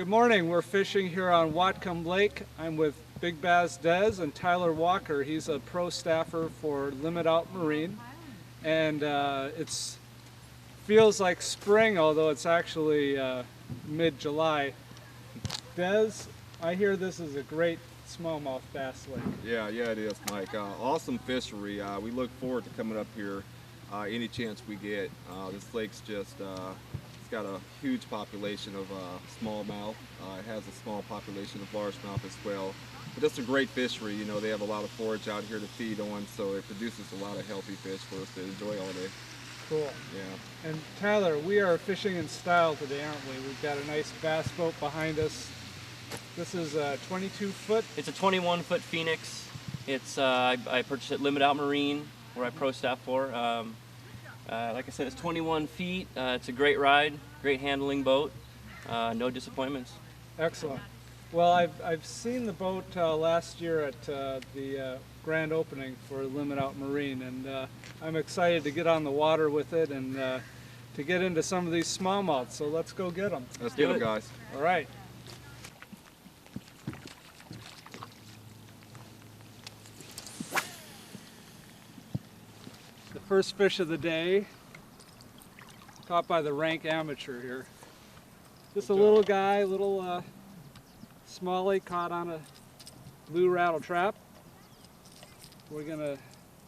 Good morning. We're fishing here on Whatcom Lake. I'm with Big Bass Dez and Tyler Walker. He's a pro staffer for Limit Out Marine. And it feels like spring, although it's actually mid-July. Dez, I hear this is a great smallmouth bass lake. Yeah, it is, Mike. Awesome fishery. We look forward to coming up here any chance we get. This lake's just, it's got a huge population of smallmouth. It has a small population of largemouth as well. But it's a great fishery. You know, they have a lot of forage out here to feed on, so it produces a lot of healthy fish for us to enjoy all day. Cool. Yeah. And Tyler, we are fishing in style today, aren't we? We've got a nice bass boat behind us. This is a 22-foot. It's a 21-foot Phoenix. It's I purchased at Limit Out Marine, where I pro staff for. Like I said, it's 21 feet. It's a great ride, great handling boat. No disappointments. Excellent. Well, I've seen the boat last year at the grand opening for Limit Out Marine, and I'm excited to get on the water with it and to get into some of these smallmouths. So let's go get them. Let's do it, guys. All right. The first fish of the day, caught by the rank amateur here. Just a little guy, little smallie caught on a blue rattle trap. We're gonna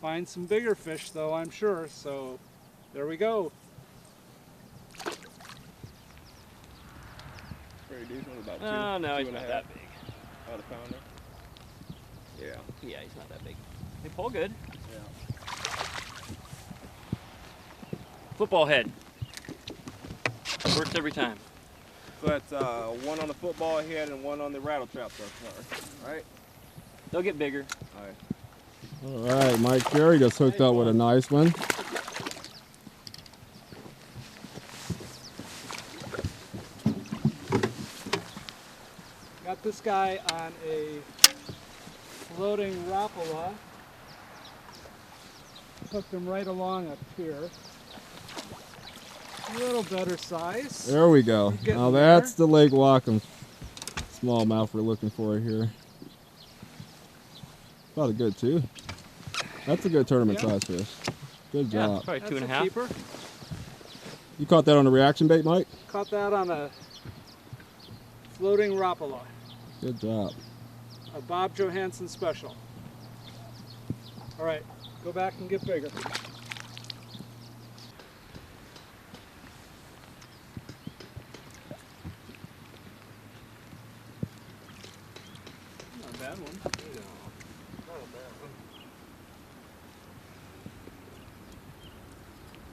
find some bigger fish though, I'm sure, so there we go. Pretty decent, about No, he's not that big. About a pounder? Yeah. Yeah, he's not that big. They pull good. Yeah. Football head. Works every time. So that's one on the football head and one on the rattle trap so far. All right? They'll get bigger. All right. All right, Mike Carey just hooked up with a nice one. Got this guy on a floating rapala. Hooked him right along up here. A little better size. There we go. Getting Now there. that's the Lake Whatcom smallmouth we're looking for here. Probably good too. That's a good tournament size fish. Good Yeah, job. probably That's 2.5. a keeper. You caught that on a reaction bait, Mike? Caught that on a floating rapala. Good job. A Bob Johansson special. All right, go back and get bigger. Not a bad one. Not a bad one.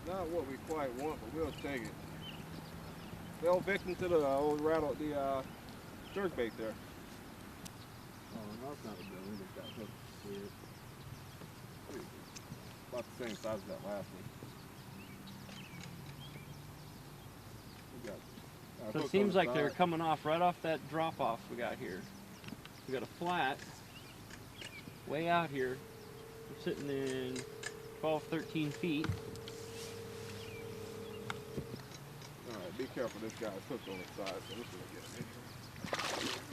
Not what we quite want, but we'll take it. Fell victim to the old rattle, the jerkbait there. Oh, no, it's not a good one. Just got hooked weird. About the same size as that last one. We got our So hook it seems on the like they're side. coming off right off that drop off we got here. We got a flat way out here. We're sitting in 12, 13 feet. Alright, be careful, this guy's hooked on the side, so this is gonna get me.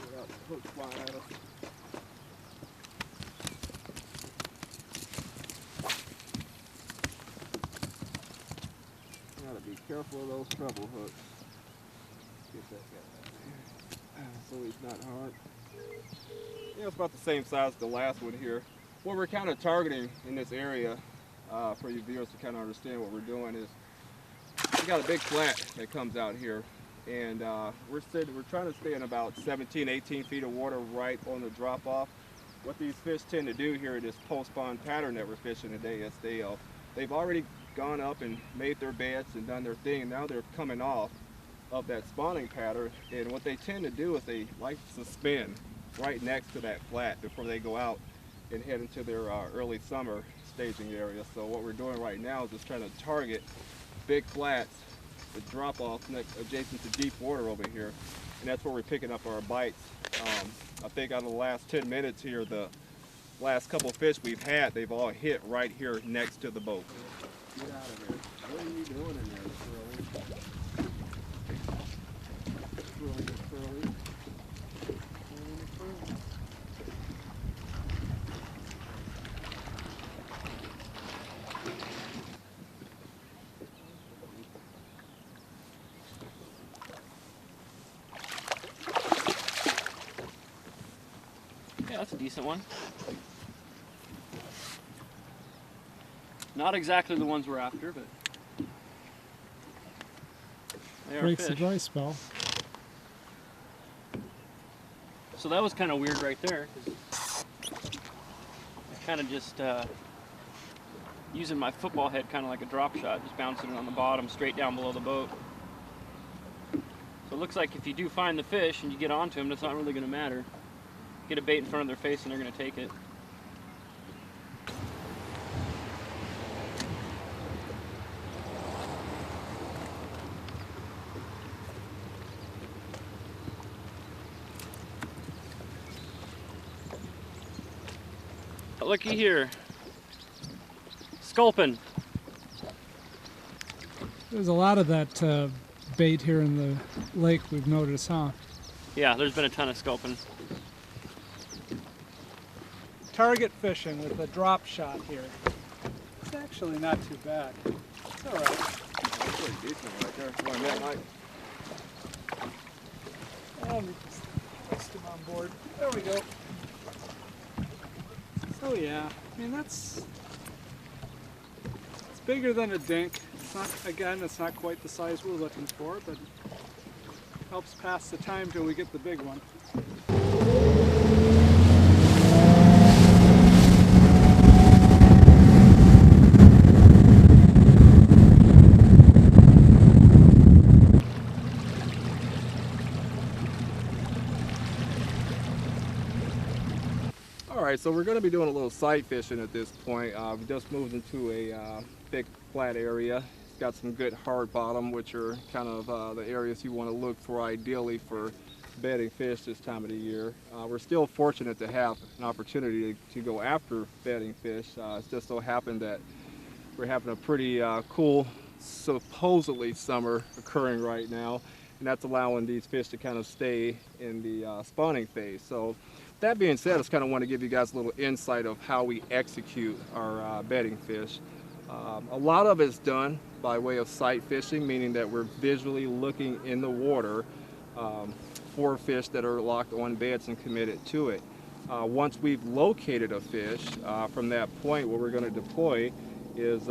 Without the hook flying at us. Gotta be careful of those treble hooks. Get that guy out there. So he's not hard. Yeah, it's about the same size as the last one here. What we're kind of targeting in this area, for you viewers to kind of understand what we're doing, is we got a big flat that comes out here, and we're trying to stay in about 17, 18 feet of water right on the drop off. What these fish tend to do here in this post-spawn pattern that we're fishing today is they've already gone up and made their beds and done their thing, and now they're coming off of that spawning pattern, and what they tend to do is they like to spin right next to that flat before they go out and head into their early summer staging area. So what we're doing right now is just trying to target big flats that drop off adjacent to deep water over here, and that's where we're picking up our bites. I think out of the last 10 minutes here, the last couple of fish we've had, they've all hit right here next to the boat. Get out of there. What are you doing in there, Curly? Curly. that's a decent one. Not exactly the ones we're after, but they are Breaks the fish. dry spell. So that was kind of weird right there. 'Cause I kind of just using my football head kind of like a drop shot, just bouncing it on the bottom straight down below the boat. So it looks like if you do find the fish and you get onto them, that's not really going to matter. Get a bait in front of their face and they're going to take it. But looky here. Sculpin. There's a lot of that bait here in the lake we've noticed, huh? Yeah, there's been a ton of sculpin. Target fishing with a drop shot here. It's actually not too bad. It's all right. That's pretty decent right there. One that night. And we just twist him on board. There we go. So yeah, I mean it's bigger than a dink. It's not, again, it's not quite the size we're looking for, but helps pass the time till we get the big one. All right, so we're going to be doing a little sight fishing at this point. We just moved into a big flat area. It's got some good hard bottom, which are kind of the areas you want to look for ideally for bedding fish this time of the year. We're still fortunate to have an opportunity to go after bedding fish. It's just so happened that we're having a pretty cool, supposedly summer occurring right now, and that's allowing these fish to kind of stay in the spawning phase. So that being said, I just kind of want to give you guys a little insight of how we execute our bedding fish. A lot of it's done by way of sight fishing, meaning that we're visually looking in the water for fish that are locked on beds and committed to it. Once we've located a fish, from that point what we're going to deploy is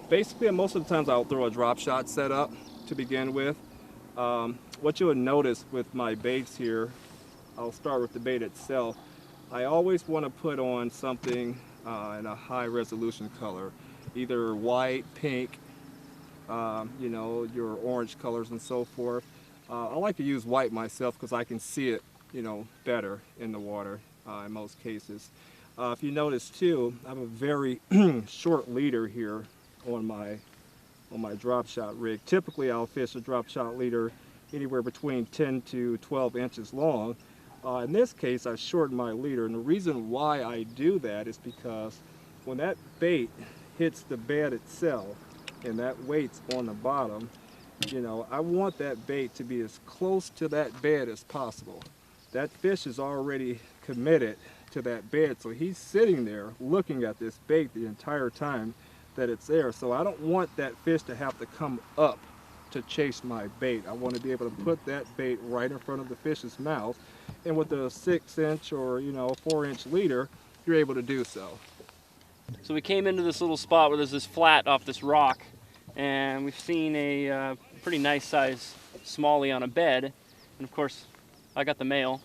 basically, most of the times I'll throw a drop shot setup to begin with. What you'll notice with my baits here, I'll start with the bait itself. I always want to put on something in a high resolution color, either white, pink, you know, your orange colors and so forth. I like to use white myself because I can see it, you know, better in the water in most cases. If you notice too, I have a very short leader here on my drop shot rig. Typically I'll fish a drop shot leader anywhere between 10 to 12 inches long. In this case, I shortened my leader, and the reason why I do that is because when that bait hits the bed itself and that weight's on the bottom, you know, I want that bait to be as close to that bed as possible. That fish is already committed to that bed, so he's sitting there looking at this bait the entire time that it's there. So I don't want that fish to have to come up to chase my bait. I want to be able to put that bait right in front of the fish's mouth, and with a 6-inch or 4-inch leader, you're able to do so. So we came into this little spot where there's this flat off this rock, and we've seen a pretty nice size smallie on a bed, and of course I got the male.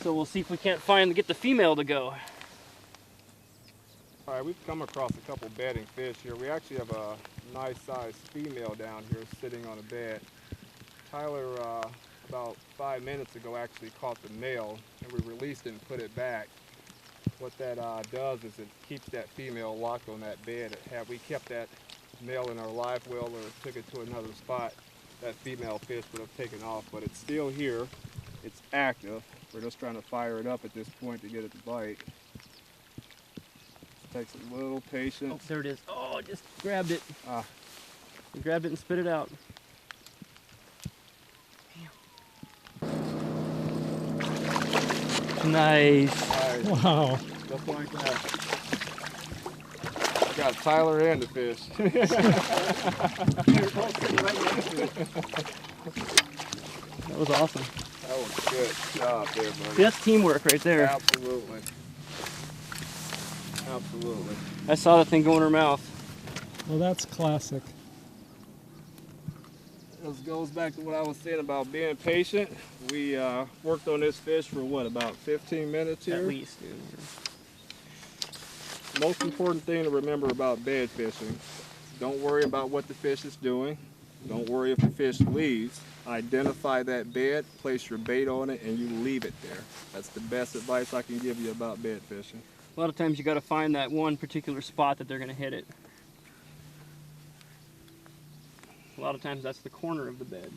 So we'll see if we can't get the female to go. All right, we've come across a couple bedding fish here. We actually have a nice sized female down here sitting on a bed. Tyler, about 5 minutes ago, actually caught the male, and we released it and put it back. What that does is it keeps that female locked on that bed. Had we kept that male in our live well or took it to another spot, that female fish would have taken off, but it's still here. It's active. We're just trying to fire it up at this point to get it to bite. Takes a little patience. Oh, there it is. Oh, I just grabbed it. Ah. I grabbed it and spit it out. Nice. Nice. Wow. Just like that. Got Tyler and the fish. That was awesome. That was good job there, buddy. That's teamwork right there. Absolutely. Absolutely. I saw that thing go in her mouth. Well, that's classic. This goes back to what I was saying about being patient. We worked on this fish for what, about 15 minutes here? At least, dude. Most important thing to remember about bed fishing, don't worry about what the fish is doing. Don't worry if the fish leaves. Identify that bed, place your bait on it, and you leave it there. That's the best advice I can give you about bed fishing. A lot of times you got to find that one particular spot that they're going to hit it. A lot of times that's the corner of the bed.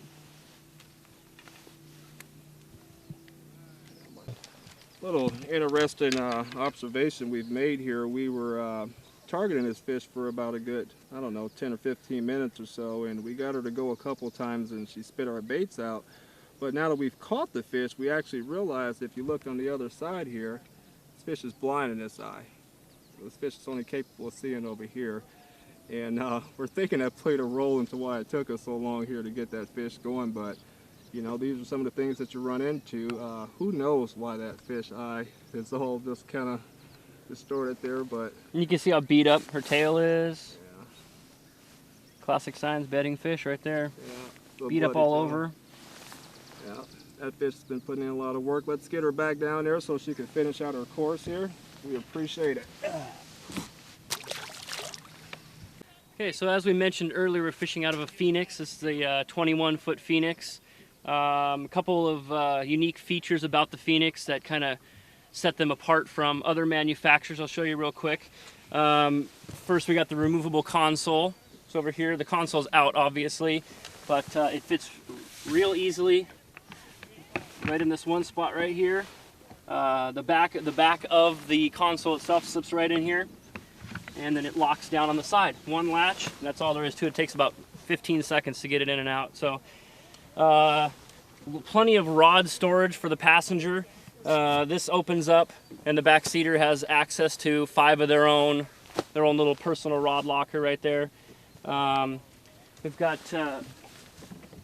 Little interesting observation we've made here. We were targeting this fish for about a good, I don't know, 10 or 15 minutes or so, and we got her to go a couple times and she spit our baits out. But now that we've caught the fish, we actually realized if you look on the other side here, this fish is blind in this eye. This fish is only capable of seeing over here. And we're thinking that played a role into why it took us so long here to get that fish going, but you know, these are some of the things that you run into. Who knows why that fish eye is all just kind of distorted there, but... And you can see how beat up her tail is. Yeah. Classic signs, bedding fish right there. Yeah, Beat up all over. Yeah, that fish has been putting in a lot of work. Let's get her back down there so she can finish out her course here. We appreciate it. Okay, so as we mentioned earlier, we're fishing out of a Phoenix. This is the 21-foot Phoenix. A couple of unique features about the Phoenix that kind of set them apart from other manufacturers. I'll show you real quick. First, we got the removable console. So over here, the console's out, obviously, but it fits real easily right in this one spot right here. The back of the console itself slips right in here, and then it locks down on the side. One latch, and that's all there is to it. It takes about 15 seconds to get it in and out. So plenty of rod storage for the passenger. This opens up, and the back seater has access to 5 of their own little personal rod locker right there. We've got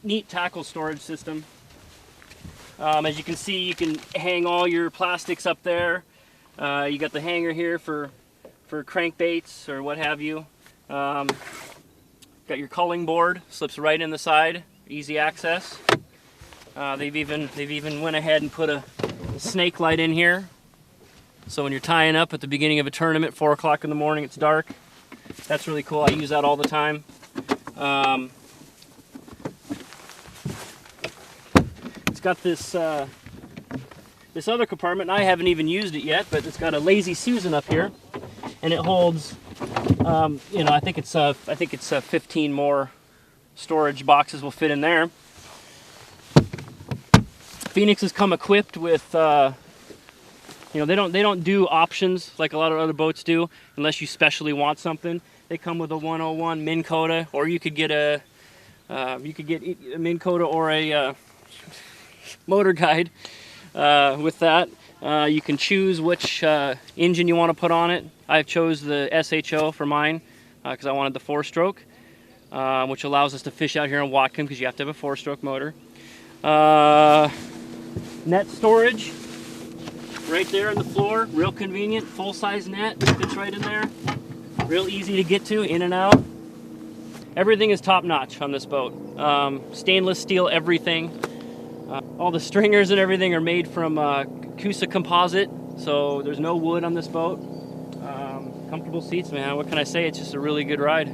neat tackle storage system. As you can see, you can hang all your plastics up there. You got the hanger here for crankbaits or what have you. Got your culling board, slips right in the side, easy access. They've even went ahead and put a snake light in here. So when you're tying up at the beginning of a tournament, 4 o'clock in the morning, it's dark. That's really cool. I use that all the time. It's got this this other compartment, and I haven't even used it yet, but it's got a Lazy Susan up here, and it holds, you know, I think it's 15 more storage boxes will fit in there. Phoenix has come equipped with, you know, they don't do options like a lot of other boats do unless you specially want something. They come with a 101 Minn Kota, or you could get a Minn Kota or a motor guide with that. You can choose which engine you want to put on it. I've chose the SHO for mine because I wanted the 4-stroke, which allows us to fish out here in Whatcom because you have to have a 4-stroke motor. Net storage right there on the floor, real convenient, full-size net, fits right in there, real easy to get to, in and out. Everything is top-notch on this boat. Stainless steel everything. All the stringers and everything are made from Coosa composite, so there's no wood on this boat. Comfortable seats, man. What can I say? It's just a really good ride.